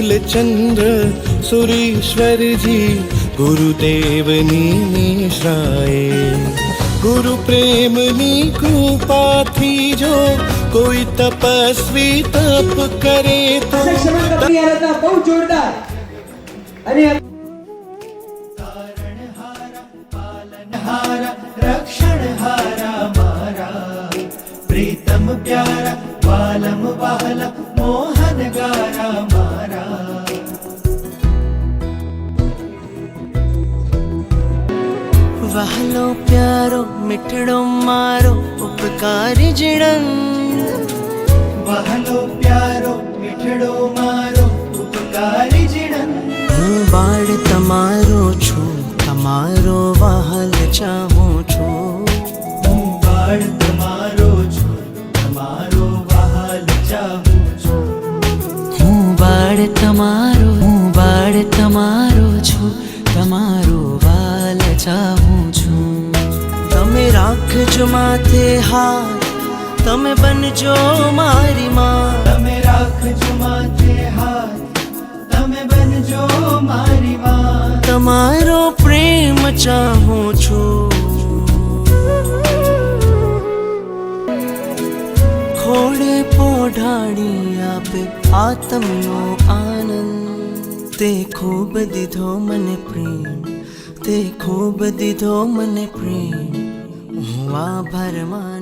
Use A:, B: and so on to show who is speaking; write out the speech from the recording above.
A: मूलचंद्र सुरेश्वर जी गुरुदेवनी निश्राए। गुरु प्रेमनी कृपाथी जो कोई तपस्वी तप करे तो
B: बहुत जोरदार।
C: तारणहारा रक्षणहारा मारा प्रीतम प्यारा वालम वाहला मोहन गारा मारा।
D: वहलो प्यारो मिठड़ो मारो उपकारी जिणन।
C: वहलो प्यारो मिठड़ो मारो उपकारी जिणन।
D: હું બાળ તમારો છું તમારો વહાલ ચાહું છું।
C: હું બાળ તમારો છું તમારો વહાલ ચાહું છું।
D: હું બાળ તમારો છું તમારો વાલ ચાહું છું। તમે રાખજો માથે હાથ તમે બનજો મારી માં।
C: તમે રાખજો માથે હાથ તમે બનજો મારી માં।
D: તમારો પ્રેમ ચાહું છું। ખોડે પોઢાડી આપે આત્મનો આનંદ। તે ખૂબ દીધો મને પ્રેમ તે ખૂબ દીધો મને પ્રેમ। હું આભાર માનું।